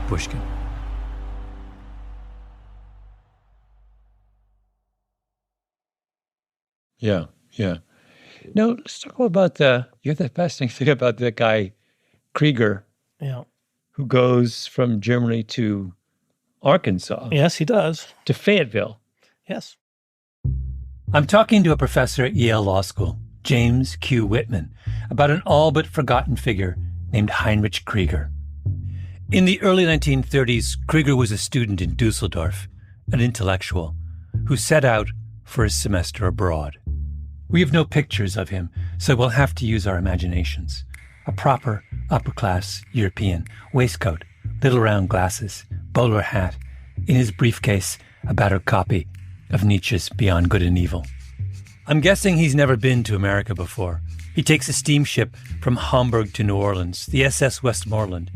Pushkin. Yeah. No, let's talk about you have that fascinating thing about that guy, Krieger, who goes from Germany to Arkansas. Yes, he does. To Fayetteville. Yes. I'm talking to a professor at Yale Law School, James Q. Whitman, about an all but forgotten figure named Heinrich Krieger. In the early 1930s, Krieger was a student in Dusseldorf, an intellectual, who set out for a semester abroad. We have no pictures of him, so we'll have to use our imaginations. A proper, upper-class European, waistcoat, little round glasses, bowler hat, in his briefcase, a battered copy of Nietzsche's Beyond Good and Evil. I'm guessing he's never been to America before. He takes a steamship from Hamburg to New Orleans, the SS Westmoreland,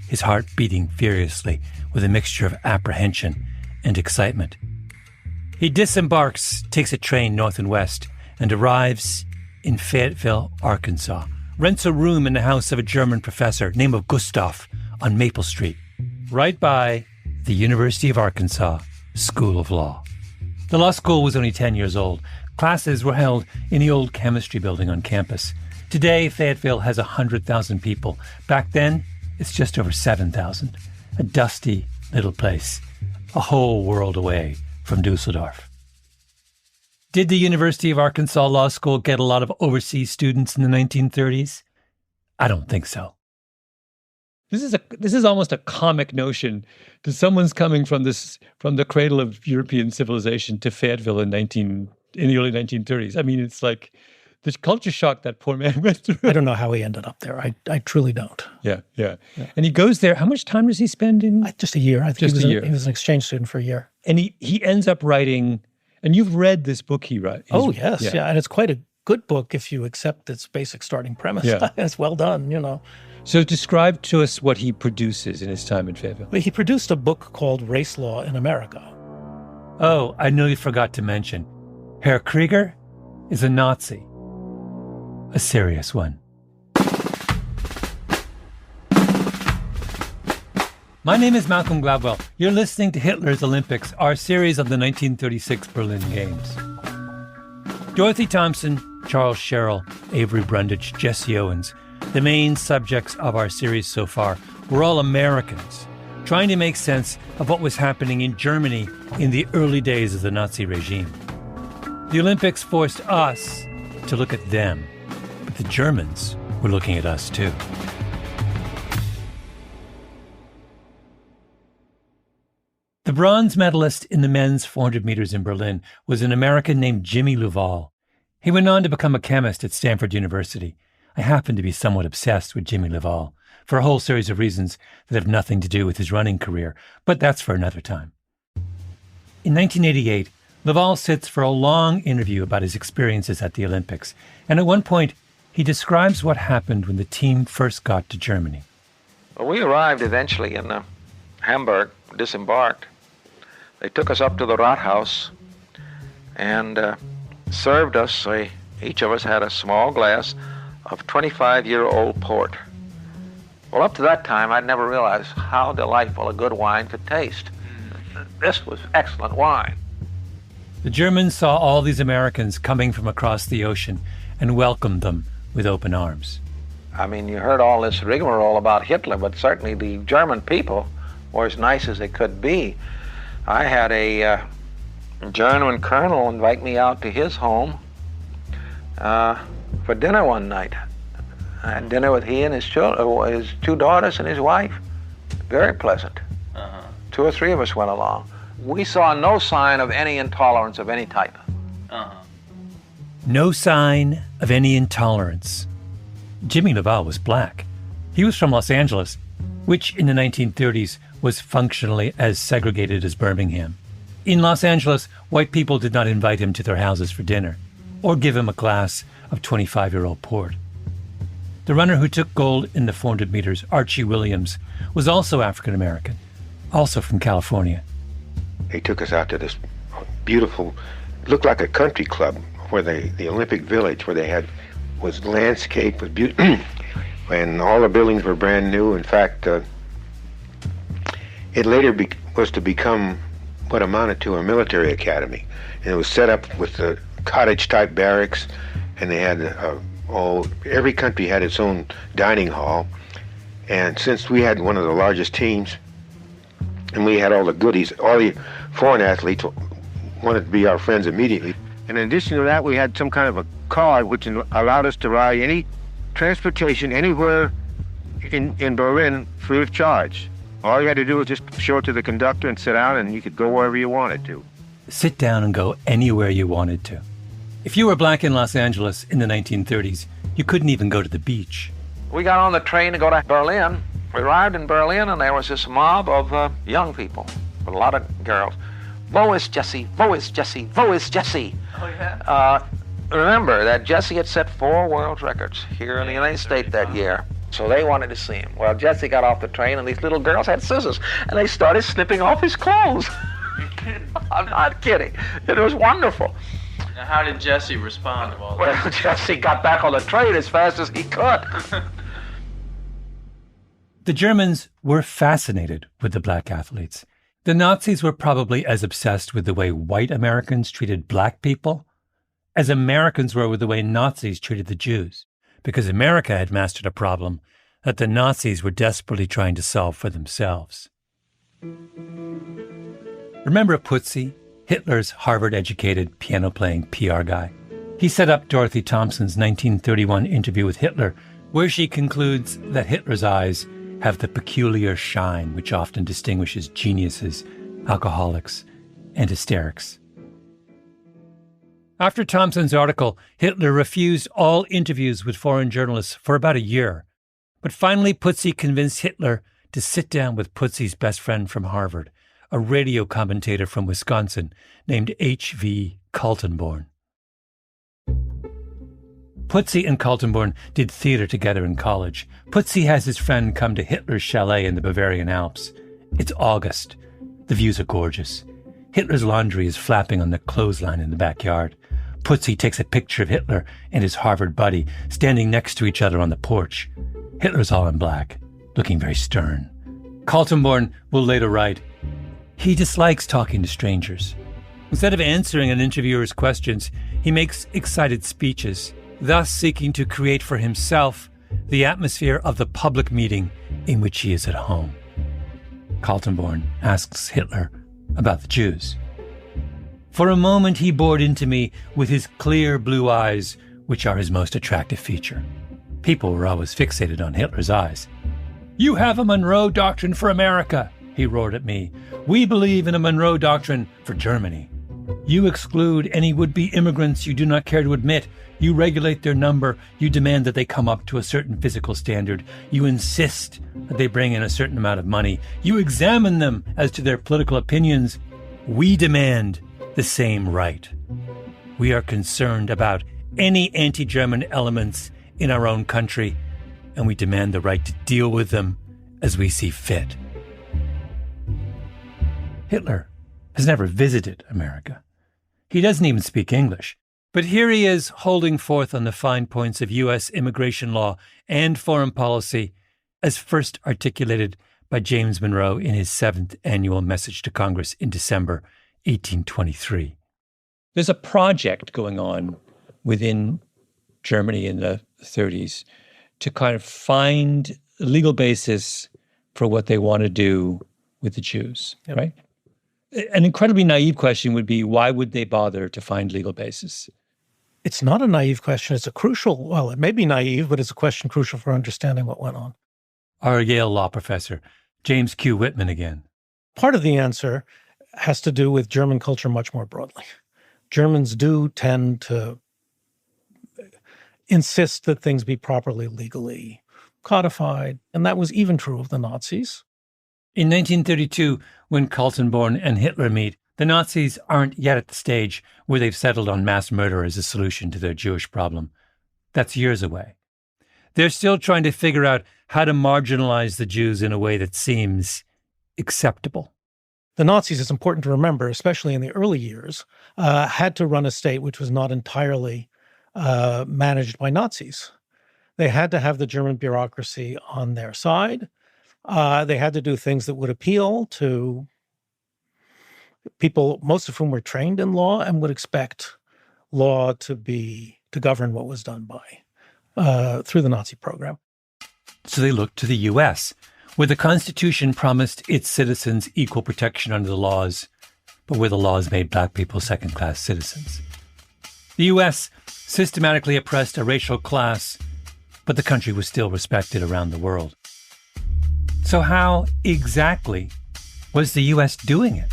his heart beating furiously with a mixture of apprehension and excitement. He disembarks, takes a train north and west, and arrives in Fayetteville, Arkansas, rents a room in the house of a German professor named Gustav on Maple Street, right by the University of Arkansas School of Law. The law school was only 10 years old. Classes were held in the old chemistry building on campus. Today, Fayetteville has 100,000 people. Back then, it's just over 7,000. A dusty little place, a whole world away from Dusseldorf. Did the University of Arkansas Law School get a lot of overseas students in the 1930s? I don't think so. This is almost a comic notion that someone's coming from the cradle of European civilization to Fayetteville in the early 1930s. I mean, it's like the culture shock that poor man went through. I don't know how he ended up there. I truly don't. Yeah. And he goes there. How much time does he spend in? Just a year. I think Just a year. He was an exchange student for a year. And he ends up writing, and you've read this book he wrote. Oh, yes. Yeah. And it's quite a good book if you accept its basic starting premise. Yeah. It's well done, you know. So describe to us what he produces in his time in Fayetteville. Well, he produced a book called Race Law in America. Oh, I nearly forgot to mention. Herr Krieger is a Nazi. A serious one. My name is Malcolm Gladwell. You're listening to Hitler's Olympics, our series of the 1936 Berlin Games. Dorothy Thompson, Charles Sherrill, Avery Brundage, Jesse Owens, the main subjects of our series so far, were all Americans, trying to make sense of what was happening in Germany in the early days of the Nazi regime. The Olympics forced us to look at them, but the Germans were looking at us too. The bronze medalist in the men's 400 meters in Berlin was an American named Jimmy Luval. He went on to become a chemist at Stanford University. I happen to be somewhat obsessed with Jimmy Luval for a whole series of reasons that have nothing to do with his running career, but that's for another time. In 1988, Luval sits for a long interview about his experiences at the Olympics, and at one point, he describes what happened when the team first got to Germany. Well, we arrived eventually in Hamburg, disembarked. They took us up to the Rathaus and served us. Each of us had a small glass of 25-year-old port. Well, up to that time, I'd never realized how delightful a good wine could taste. This was excellent wine. The Germans saw all these Americans coming from across the ocean and welcomed them with open arms. I mean, you heard all this rigmarole about Hitler, but certainly the German people were as nice as they could be. I had a German colonel invite me out to his home for dinner one night. I had dinner with he and his two daughters and his wife. Very pleasant. Two or three of us went along. We saw no sign of any intolerance of any type. No sign of any intolerance. Jimmy Luval was black. He was from Los Angeles, which in the 1930s was functionally as segregated as Birmingham. In Los Angeles, white people did not invite him to their houses for dinner or give him a glass of 25-year-old port. The runner who took gold in the 400 meters, Archie Williams, was also African-American, also from California. They took us out to this beautiful, looked like a country club, where the Olympic Village, where they had, was landscaped with beauty, and all the buildings were brand new. In fact, It later was to become what amounted to a military academy. And it was set up with the cottage-type barracks, and they had every country had its own dining hall. And since we had one of the largest teams, and we had all the goodies, all the foreign athletes wanted to be our friends immediately. And in addition to that, we had some kind of a card which allowed us to ride any transportation anywhere in Berlin free of charge. All you had to do was just show it to the conductor and sit down, and you could go wherever you wanted to. Sit down and go anywhere you wanted to. If you were black in Los Angeles in the 1930s, you couldn't even go to the beach. We got on the train to go to Berlin. We arrived in Berlin, and there was this mob of young people, with a lot of girls. Wo ist Jesse? Wo ist Jesse? Wo ist Jesse? Oh, yeah? Remember that Jesse had set 4 world records here in the United States that year. So they wanted to see him. Well, Jesse got off the train, and these little girls had scissors, and they started snipping off his clothes. You're kidding. I'm not kidding. It was wonderful. Now, how did Jesse respond to all that? Well, Jesse got back on the train as fast as he could. The Germans were fascinated with the black athletes. The Nazis were probably as obsessed with the way white Americans treated black people as Americans were with the way Nazis treated the Jews, because America had mastered a problem that the Nazis were desperately trying to solve for themselves. Remember Putzi, Hitler's Harvard-educated piano-playing PR guy? He set up Dorothy Thompson's 1931 interview with Hitler, where she concludes that Hitler's eyes have the peculiar shine which often distinguishes geniuses, alcoholics, and hysterics. After Thompson's article, Hitler refused all interviews with foreign journalists for about a year. But finally, Putzi convinced Hitler to sit down with Putzi's best friend from Harvard, a radio commentator from Wisconsin named H.V. Kaltenborn. Putzi and Kaltenborn did theater together in college. Putzi has his friend come to Hitler's chalet in the Bavarian Alps. It's August. The views are gorgeous. Hitler's laundry is flapping on the clothesline in the backyard. Putzi takes a picture of Hitler and his Harvard buddy standing next to each other on the porch. Hitler's all in black, looking very stern. Kaltenborn will later write, he dislikes talking to strangers. Instead of answering an interviewer's questions, he makes excited speeches, thus seeking to create for himself the atmosphere of the public meeting in which he is at home. Kaltenborn asks Hitler about the Jews. For a moment he bored into me with his clear blue eyes, which are his most attractive feature. People were always fixated on Hitler's eyes. You have a Monroe Doctrine for America, he roared at me. We believe in a Monroe Doctrine for Germany. You exclude any would-be immigrants you do not care to admit. You regulate their number. You demand that they come up to a certain physical standard. You insist that they bring in a certain amount of money. You examine them as to their political opinions. We demand the same right. We are concerned about any anti-German elements in our own country, and we demand the right to deal with them as we see fit. Hitler has never visited America. He doesn't even speak English. But here he is holding forth on the fine points of U.S. immigration law and foreign policy as first articulated by James Monroe in his 7th annual message to Congress in December 1823. There's a project going on within Germany in the 30s to kind of find a legal basis for what they want to do with the Jews, right? An incredibly naive question would be, why would they bother to find legal basis? It's not a naive question. It's a crucial, well, it may be naive, but it's a question crucial for understanding what went on. Our Yale law professor, James Q. Whitman again. Part of the answer has to do with German culture much more broadly. Germans do tend to insist that things be properly legally codified, and that was even true of the Nazis. In 1932, when Kaltenborn and Hitler meet, the Nazis aren't yet at the stage where they've settled on mass murder as a solution to their Jewish problem. That's years away. They're still trying to figure out how to marginalize the Jews in a way that seems acceptable. The Nazis, it's important to remember, especially in the early years, had to run a state which was not entirely managed by Nazis. They had to have the German bureaucracy on their side. They had to do things that would appeal to people, most of whom were trained in law and would expect law to govern what was done through the Nazi program. So they looked to the U.S., where the Constitution promised its citizens equal protection under the laws, but where the laws made black people second-class citizens. The U.S. systematically oppressed a racial class, but the country was still respected around the world. So how exactly was the U.S. doing it?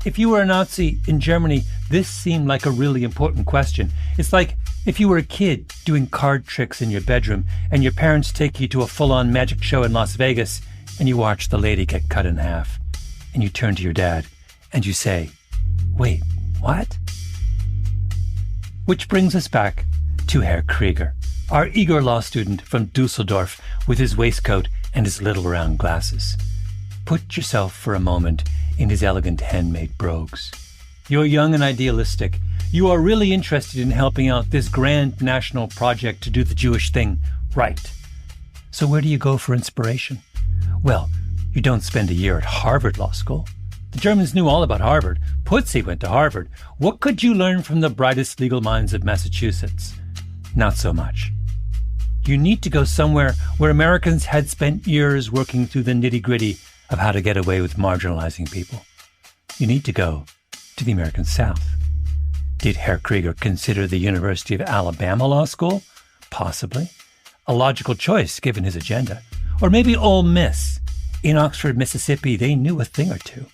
If you were a Nazi in Germany, this seemed like a really important question. It's like if you were a kid doing card tricks in your bedroom and your parents take you to a full-on magic show in Las Vegas and you watch the lady get cut in half. And you turn to your dad and you say, "Wait, what?" Which brings us back to Herr Krieger, our eager law student from Dusseldorf with his waistcoat and his little round glasses. Put yourself for a moment in his elegant handmade brogues. You're young and idealistic. You are really interested in helping out this grand national project to do the Jewish thing right. So where do you go for inspiration? Well, you don't spend a year at Harvard Law School. The Germans knew all about Harvard. Putzi went to Harvard. What could you learn from the brightest legal minds of Massachusetts? Not so much. You need to go somewhere where Americans had spent years working through the nitty-gritty of how to get away with marginalizing people. You need to go to the American South. Did Herr Krieger consider the University of Alabama Law School? Possibly. A logical choice given his agenda. Or maybe Ole Miss. In Oxford, Mississippi, they knew a thing or two.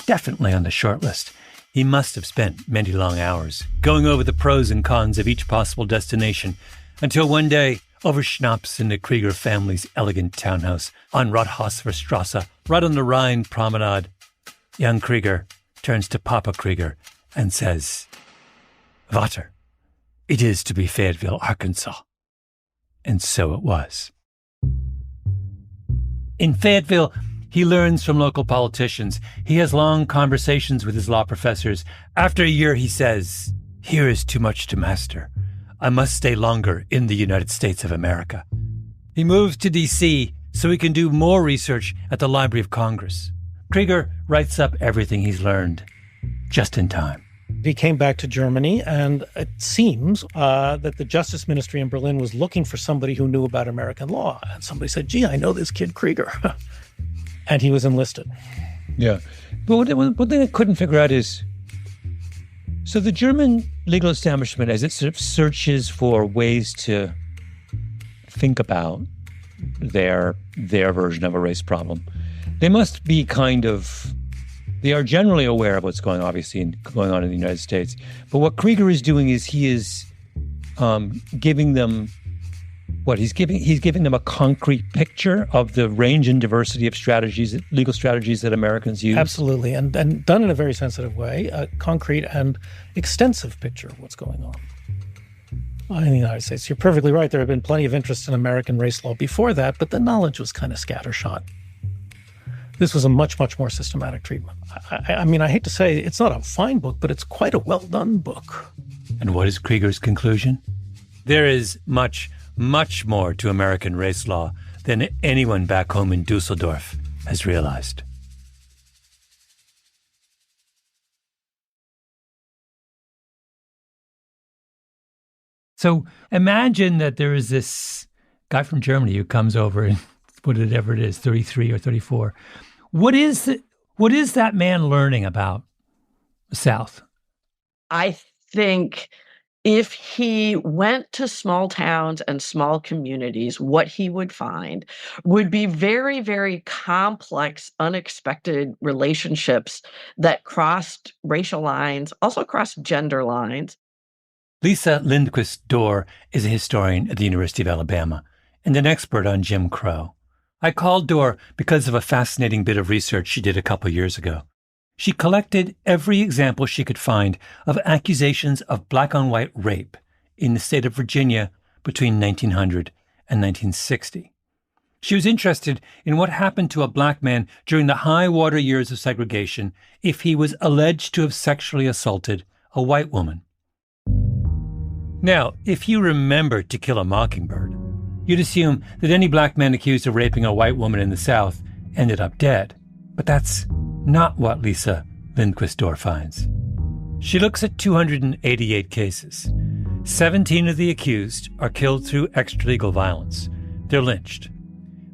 Definitely on the short list. He must have spent many long hours going over the pros and cons of each possible destination until one day, over schnapps in the Krieger family's elegant townhouse on Rothhauserstrasse, right on the Rhine promenade, young Krieger turns to Papa Krieger and says, "Vater, it is to be Fayetteville, Arkansas." And so it was. In Fayetteville, he learns from local politicians. He has long conversations with his law professors. After a year, he says, "Here is too much to master. I must stay longer in the United States of America." He moves to D.C. so he can do more research at the Library of Congress. Krieger writes up everything he's learned just in time. He came back to Germany, and it seems that the Justice Ministry in Berlin was looking for somebody who knew about American law. And somebody said, "Gee, I know this kid Krieger." And he was enlisted. Yeah. But one thing I couldn't figure out is, so the German legal establishment, as it sort of searches for ways to think about their version of a race problem, they must be they are generally aware of what's going on in the United States. But what Krieger is doing is he is giving them he's giving them a concrete picture of the range and diversity of legal strategies that Americans use. Absolutely, and done in a very sensitive way, a concrete and extensive picture of what's going on in the United States. You're perfectly right. There have been plenty of interest in American race law before that, but the knowledge was kind of scattershot. This was a much, much more systematic treatment. I mean, I hate to say it's not a fine book, but it's quite a well-done book. And what is Krieger's conclusion? There is much, much more to American race law than anyone back home in Dusseldorf has realized. So imagine that there is this guy from Germany who comes over and whatever it is, 33 or 34. What is that man learning about the South? I think if he went to small towns and small communities, what he would find would be very, very complex, unexpected relationships that crossed racial lines, also crossed gender lines. Lisa Lindquist-Dorr is a historian at the University of Alabama and an expert on Jim Crow. I called Dorr because of a fascinating bit of research she did a couple years ago. She collected every example she could find of accusations of black-on-white rape in the state of Virginia between 1900 and 1960. She was interested in what happened to a black man during the high-water years of segregation if he was alleged to have sexually assaulted a white woman. Now, if you remember To Kill a Mockingbird, You'd assume that any black man accused of raping a white woman in the South ended up dead. But that's not what Lisa Lindquist Dorr finds. She looks at 288 cases. 17 of the accused are killed through extralegal violence. They're lynched.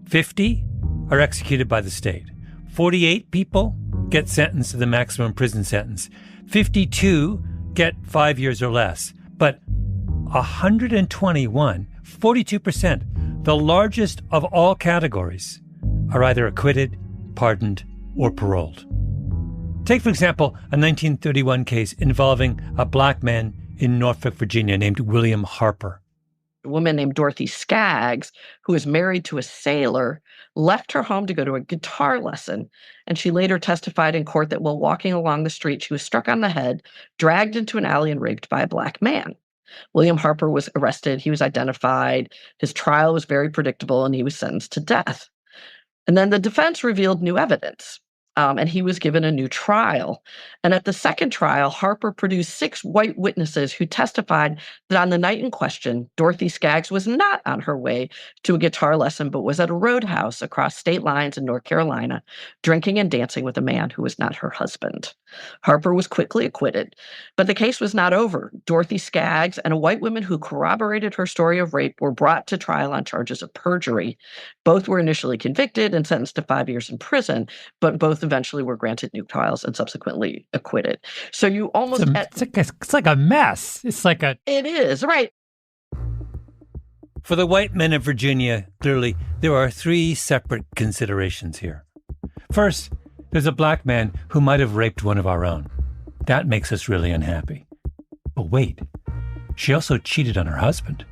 50 are executed by the state. 48 people get sentenced to the maximum prison sentence. 52 get 5 years or less. But 121, 42%, the largest of all categories, are either acquitted, pardoned, or paroled. Take, for example, a 1931 case involving a black man in Norfolk, Virginia, named William Harper. A woman named Dorothy Skaggs, who was married to a sailor, left her home to go to a guitar lesson. And she later testified in court that while walking along the street, she was struck on the head, dragged into an alley, and raped by a black man. William Harper was arrested. He was identified. His trial was very predictable, and he was sentenced to death. And then the defense revealed new evidence. And he was given a new trial. And at the second trial, Harper produced 6 white witnesses who testified that on the night in question, Dorothy Skaggs was not on her way to a guitar lesson, but was at a roadhouse across state lines in North Carolina, drinking and dancing with a man who was not her husband. Harper was quickly acquitted, but the case was not over. Dorothy Skaggs and a white woman who corroborated her story of rape were brought to trial on charges of perjury. Both were initially convicted and sentenced to 5 years in prison, but both eventually were granted new trials and subsequently acquitted. So you almost... It's like a mess. It is, right. For the white men of Virginia, clearly, there are 3 separate considerations here. First, there's a black man who might have raped one of our own. That makes us really unhappy. But wait, she also cheated on her husband.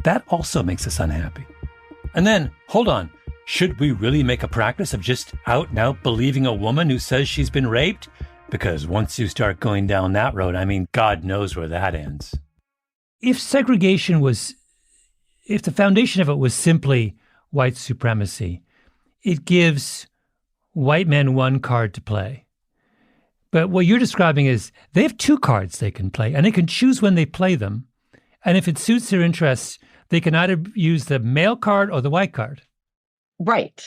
That also makes us unhappy. And then, hold on, should we really make a practice of just out and out believing a woman who says she's been raped? Because once you start going down that road, I mean, God knows where that ends. If segregation was, if the foundation of it was simply white supremacy, it gives white men one card to play. But what you're describing is they have 2 cards they can play, and they can choose when they play them. And if it suits their interests, they can either use the male card or the white card. Right.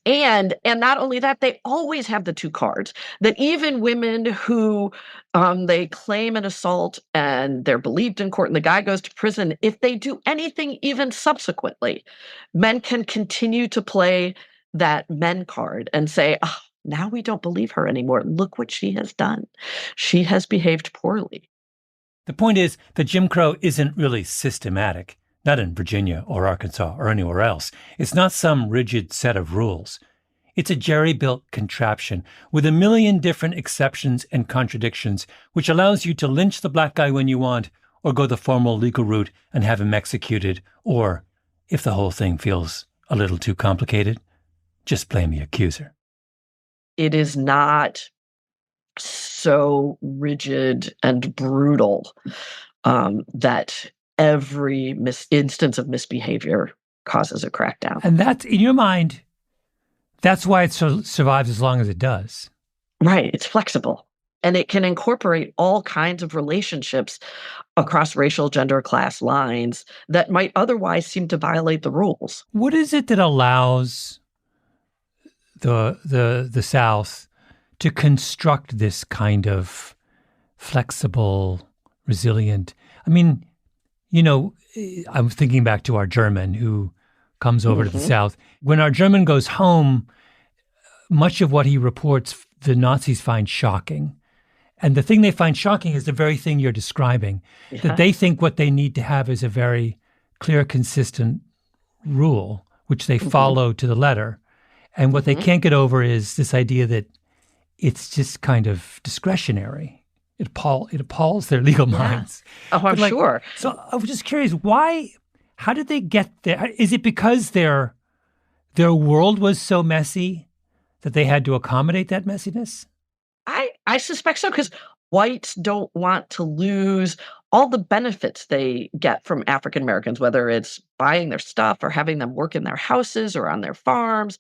And not only that, they always have the 2 cards, that even women who they claim an assault and they're believed in court and the guy goes to prison, if they do anything even subsequently, men can continue to play that men card and say, oh, now we don't believe her anymore. Look what she has done. She has behaved poorly. The point is that Jim Crow isn't really systematic. Not in Virginia or Arkansas or anywhere else. It's not some rigid set of rules. It's a jerry-built contraption with a million different exceptions and contradictions, which allows you to lynch the black guy when you want, or go the formal legal route and have him executed, or, if the whole thing feels a little too complicated, just blame the accuser. It is not so rigid and brutal that every instance of misbehavior causes a crackdown. And that's, in your mind, that's why it survives as long as it does. Right. It's flexible. And it can incorporate all kinds of relationships across racial, gender, class lines that might otherwise seem to violate the rules. What is it that allows the South to construct this kind of flexible, resilient? I mean, you know, I'm thinking back to our German who comes over to the South. When our German goes home, much of what he reports, the Nazis find shocking. And the thing they find shocking is the very thing you're describing, that they think what they need to have is a very clear, consistent rule, which they follow to the letter. And what they can't get over is this idea that it's just kind of discretionary. It appalls their legal minds. Oh, I'm sure. So I was just curious, how did they get there? Is it because their world was so messy that they had to accommodate that messiness? I suspect so, because whites don't want to lose all the benefits they get from African Americans, whether it's buying their stuff or having them work in their houses or on their farms.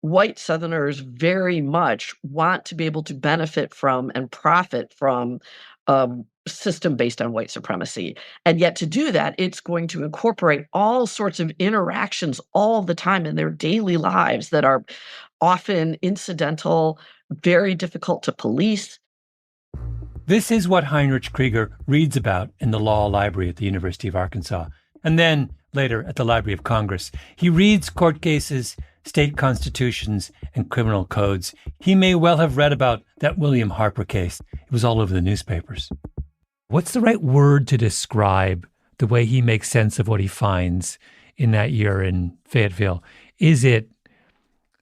White Southerners very much want to be able to benefit from and profit from system based on white supremacy. And yet to do that, it's going to incorporate all sorts of interactions all the time in their daily lives that are often incidental, very difficult to police. This is what Heinrich Krieger reads about in the law library at the University of Arkansas, and then later at the Library of Congress. He reads court cases, state constitutions, and criminal codes. He may well have read about that William Harper case. It was all over the newspapers. What's the right word to describe the way he makes sense of what he finds in that year in Fayetteville? Is it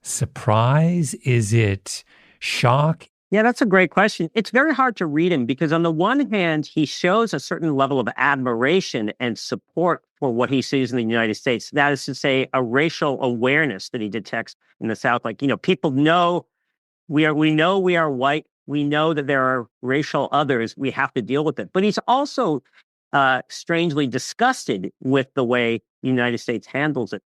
surprise? Is it shock? Yeah, that's a great question. It's very hard to read him because on the one hand, he shows a certain level of admiration and support for what he sees in the United States. That is to say, a racial awareness that he detects in the South. Like, people know we are white. We know that there are racial others. We have to deal with it. But he's also strangely disgusted with the way the United States handles it.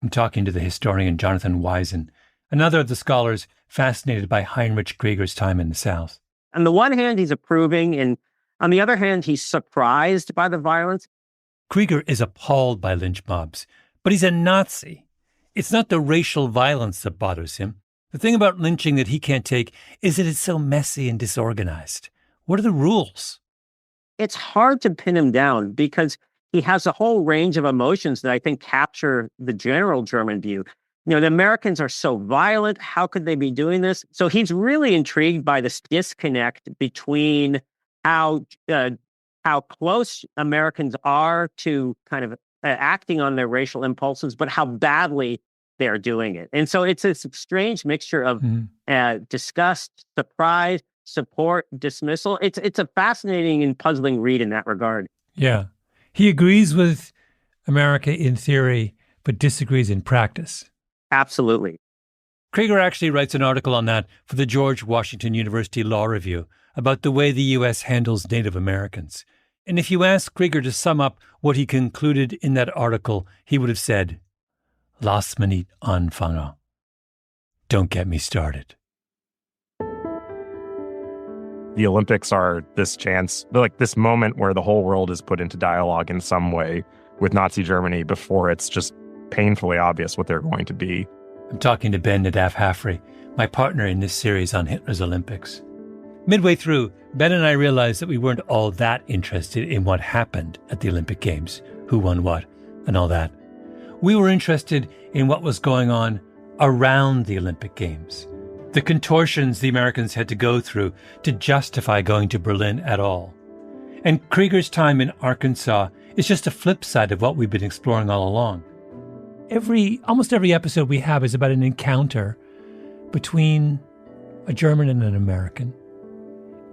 I'm talking to the historian Jonathan Weisen, another of the scholars fascinated by Heinrich Krieger's time in the South. On the one hand, he's approving, and on the other hand, he's surprised by the violence. Krieger is appalled by lynch mobs, but he's a Nazi. It's not the racial violence that bothers him. The thing about lynching that he can't take is that it's so messy and disorganized. What are the rules? It's hard to pin him down because he has a whole range of emotions that I think capture the general German view. The Americans are so violent. How could they be doing this? So he's really intrigued by this disconnect between how close Americans are to kind of acting on their racial impulses, but how badly they're doing it. And so it's a strange mixture of disgust, surprise, support, dismissal. It's a fascinating and puzzling read in that regard. Yeah. He agrees with America in theory, but disagrees in practice. Absolutely. Krieger actually writes an article on that for the George Washington University Law Review about the way the U.S. handles Native Americans. And if you ask Krieger to sum up what he concluded in that article, he would have said, "Lass mich nicht anfangen." Don't get me started. The Olympics are this chance, like this moment where the whole world is put into dialogue in some way with Nazi Germany before it's just painfully obvious what they're going to be. I'm talking to Ben Nadaf Hafrey, my partner in this series on Hitler's Olympics. Midway through, Ben and I realized that we weren't all that interested in what happened at the Olympic Games, who won what, and all that. We were interested in what was going on around the Olympic Games, the contortions the Americans had to go through to justify going to Berlin at all. And Krieger's time in Arkansas is just a flip side of what we've been exploring all along. Almost every episode we have is about an encounter between a German and an American.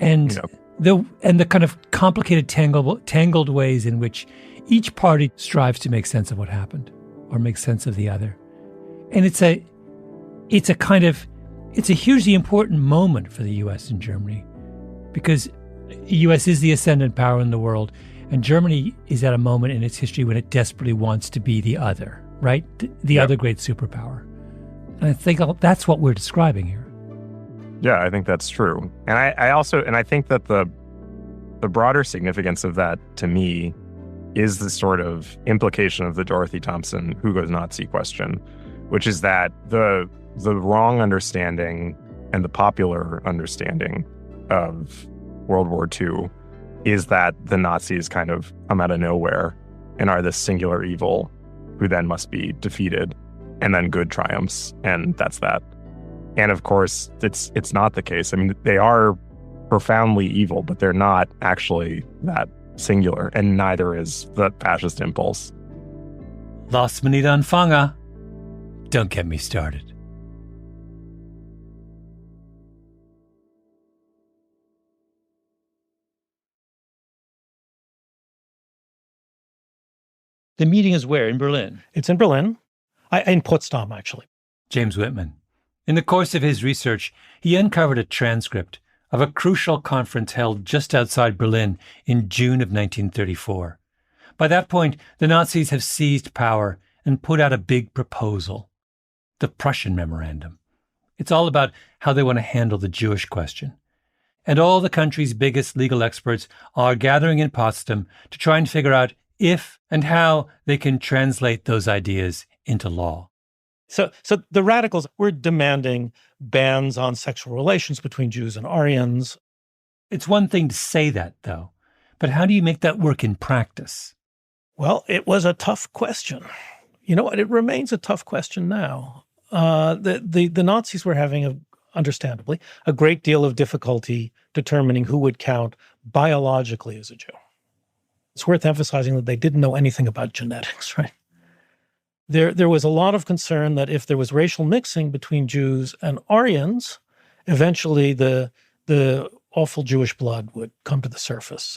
And the kind of complicated, tangled ways in which each party strives to make sense of what happened or make sense of the other. And it's a hugely important moment for the U.S. and Germany because the U.S. is the ascendant power in the world, and Germany is at a moment in its history when it desperately wants to be the other, right? The other great superpower. And I think that's what we're describing here. Yeah, I think that's true. And I think that the broader significance of that to me is the sort of implication of the Dorothy Thompson who goes Nazi question, which is that the wrong understanding and the popular understanding of World War II is that the Nazis kind of come out of nowhere and are this singular evil who then must be defeated, and then good triumphs, and that's that. And of course, it's not the case. I mean, they are profoundly evil, but they're not actually that singular, and neither is the fascist impulse. Lass mich nicht anfangen. Don't get me started. The meeting is where? In Berlin? It's in Berlin. In Potsdam, actually. James Whitman. In the course of his research, he uncovered a transcript of a crucial conference held just outside Berlin in June of 1934. By that point, the Nazis have seized power and put out a big proposal, the Prussian Memorandum. It's all about how they want to handle the Jewish question. and all the country's biggest legal experts are gathering in Potsdam to try and figure out if and how they can translate those ideas into law. So the radicals were demanding bans on sexual relations between Jews and Aryans. It's one thing to say that, though, but how do you make that work in practice? Well, it was a tough question. You know what? It remains a tough question now. The Nazis were having, understandably, a great deal of difficulty determining who would count biologically as a Jew. It's worth emphasizing that they didn't know anything about genetics, right? There was a lot of concern that if there was racial mixing between Jews and Aryans, eventually the awful Jewish blood would come to the surface.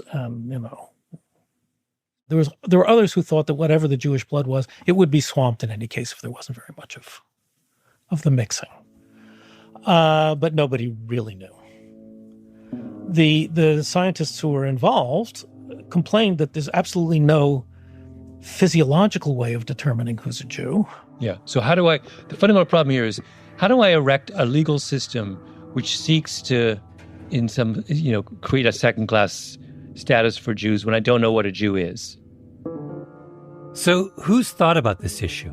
There were others who thought that whatever the Jewish blood was, it would be swamped in any case if there wasn't very much of the mixing. But nobody really knew. The scientists who were involved complained that there's absolutely no physiological way of determining who's a Jew. Yeah. So the fundamental problem here is, how do I erect a legal system which seeks to, create a second-class status for Jews when I don't know what a Jew is? So who's thought about this issue?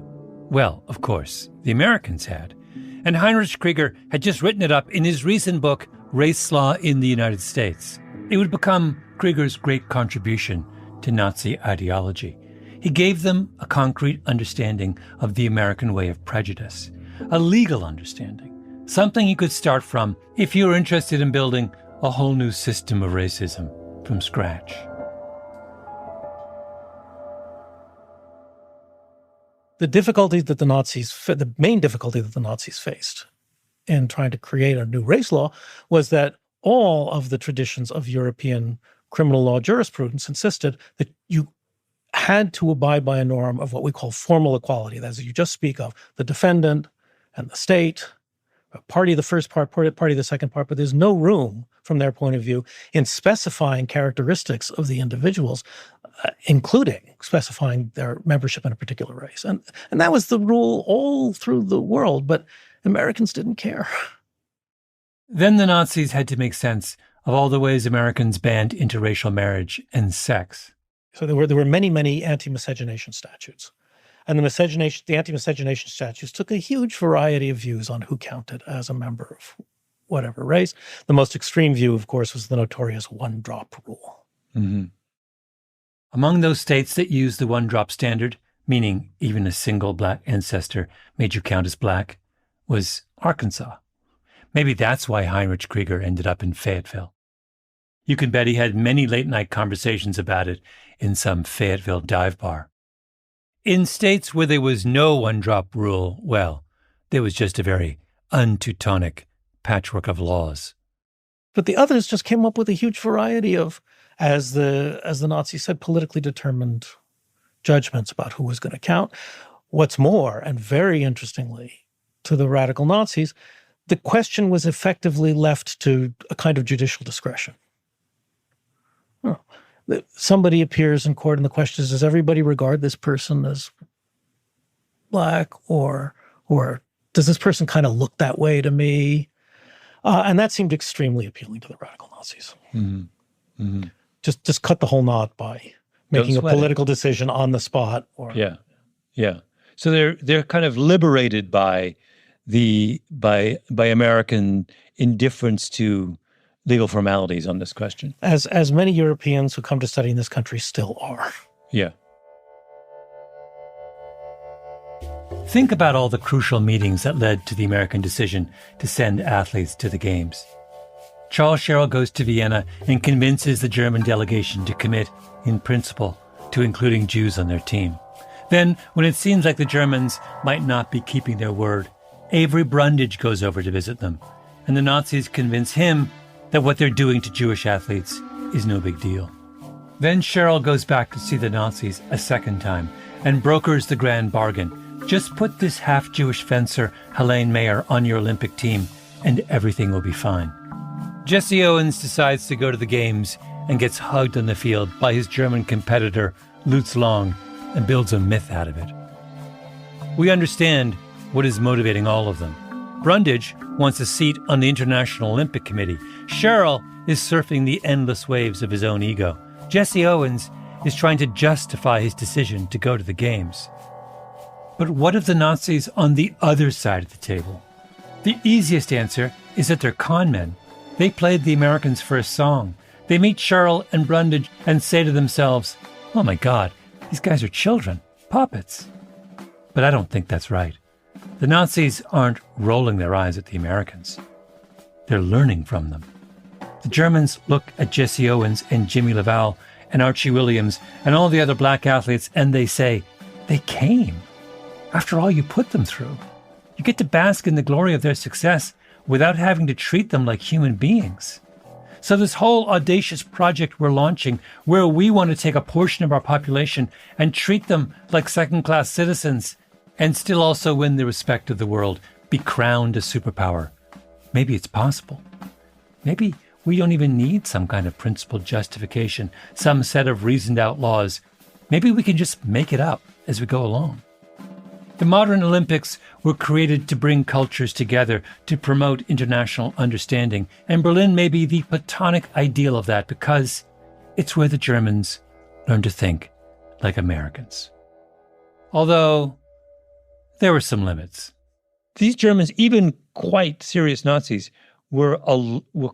Well, of course, the Americans had. And Heinrich Krieger had just written it up in his recent book, Race Law in the United States. It would become Krieger's great contribution to Nazi ideology. He gave them a concrete understanding of the American way of prejudice, a legal understanding, something you could start from if you were interested in building a whole new system of racism from scratch. The main difficulty that the Nazis faced in trying to create a new race law was that all of the traditions of European criminal law jurisprudence insisted that you had to abide by a norm of what we call formal equality. That is, you just speak of the defendant and the state, party the first part, party the second part, but there's no room from their point of view in specifying characteristics of the individuals, including specifying their membership in a particular race. And that was the rule all through the world, but Americans didn't care. Then the Nazis had to make sense of all the ways Americans banned interracial marriage and sex. So there were many, many anti-miscegenation statutes. And the anti-miscegenation statutes took a huge variety of views on who counted as a member of whatever race. The most extreme view, of course, was the notorious one-drop rule. Mm-hmm. Among those states that used the one-drop standard, meaning even a single black ancestor made you count as black, was Arkansas. Maybe that's why Heinrich Krieger ended up in Fayetteville. You can bet he had many late-night conversations about it in some Fayetteville dive bar. In states where there was no one-drop rule, well, there was just a very un-Teutonic patchwork of laws. But the others just came up with a huge variety of, as the Nazis said, politically determined judgments about who was going to count. What's more, and very interestingly to the radical Nazis, the question was effectively left to a kind of judicial discretion. Somebody appears in court and the question is, does everybody regard this person as black or does this person kind of look that way to me? And that seemed extremely appealing to the radical Nazis. Mm-hmm. Mm-hmm. Just cut the whole knot by making a political decision on the spot. Yeah. So they're kind of liberated by American indifference to legal formalities on this question. As many Europeans who come to study in this country still are. Yeah. Think about all the crucial meetings that led to the American decision to send athletes to the Games. Charles Sherrill goes to Vienna and convinces the German delegation to commit, in principle, to including Jews on their team. Then, when it seems like the Germans might not be keeping their word, Avery Brundage goes over to visit them, and the Nazis convince him that what they're doing to Jewish athletes is no big deal. Then Sherrill goes back to see the Nazis a second time and brokers the grand bargain. Just put this half-Jewish fencer, Helene Mayer, on your Olympic team, and everything will be fine. Jesse Owens decides to go to the Games and gets hugged on the field by his German competitor, Lutz Long, and builds a myth out of it. We understand what is motivating all of them. Brundage wants a seat on the International Olympic Committee. Cheryl is surfing the endless waves of his own ego. Jesse Owens is trying to justify his decision to go to the games. But what of the Nazis on the other side of the table? The easiest answer is that they're con men. They played the Americans' first song. They meet Cheryl and Brundage and say to themselves, "Oh my God, these guys are children, puppets." But I don't think that's right. The Nazis aren't rolling their eyes at the Americans. They're learning from them. The Germans look at Jesse Owens and Jimmy LaValle and Archie Williams and all the other black athletes and they say, they came. After all you put them through, you get to bask in the glory of their success without having to treat them like human beings. So this whole audacious project we're launching, where we want to take a portion of our population and treat them like second-class citizens and still also win the respect of the world, be crowned a superpower. Maybe it's possible. Maybe we don't even need some kind of principled justification, some set of reasoned out laws. Maybe we can just make it up as we go along. The modern Olympics were created to bring cultures together, to promote international understanding, and Berlin may be the platonic ideal of that because it's where the Germans learned to think like Americans. Although there were some limits. These Germans, even quite serious Nazis, were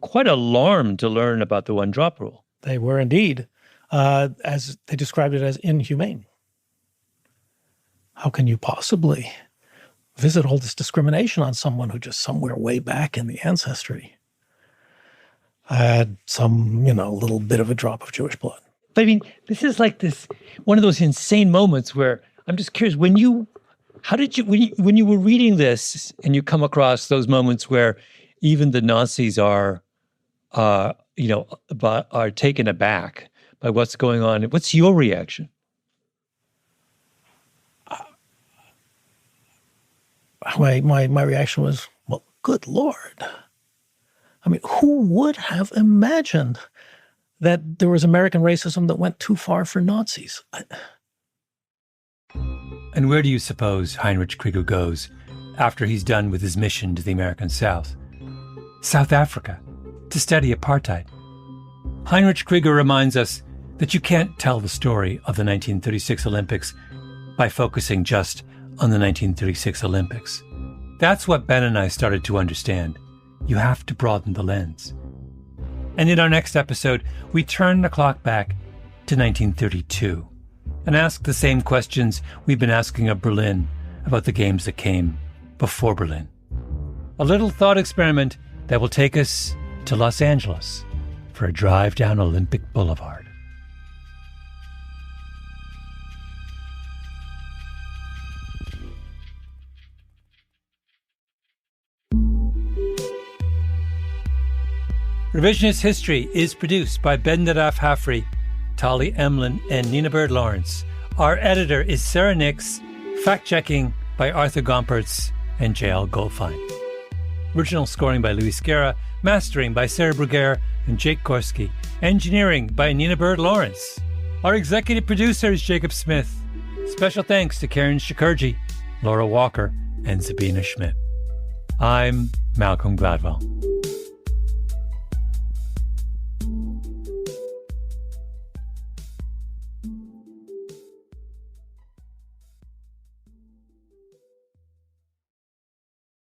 quite alarmed to learn about the one-drop rule. They were indeed, as they described it, as inhumane. How can you possibly visit all this discrimination on someone who just somewhere way back in the ancestry had some, little bit of a drop of Jewish blood? But I mean, this is like one of those insane moments where I'm just curious, when you were reading this and you come across those moments where even the Nazis are taken aback by what's going on, what's your reaction? My reaction was, well, good Lord. I mean, who would have imagined that there was American racism that went too far for Nazis? And where do you suppose Heinrich Krieger goes after he's done with his mission to the American South? South Africa, to study apartheid. Heinrich Krieger reminds us that you can't tell the story of the 1936 Olympics by focusing just on the 1936 Olympics. That's what Ben and I started to understand. You have to broaden the lens. And in our next episode, we turn the clock back to 1932 and ask the same questions we've been asking of Berlin about the games that came before Berlin. A little thought experiment that will take us to Los Angeles for a drive down Olympic Boulevard. Revisionist History is produced by Ben Nadaf Hafri, Tali Emlin, and Nina Bird Lawrence. Our editor is Sarah Nix, fact-checking by Arthur Gompertz and J.L. Goldfein. Original scoring by Louis Scarra, mastering by Sarah Bruguer and Jake Korski, engineering by Nina Bird Lawrence. Our executive producer is Jacob Smith. Special thanks to Karen Shakurji, Laura Walker, and Sabina Schmidt. I'm Malcolm Gladwell.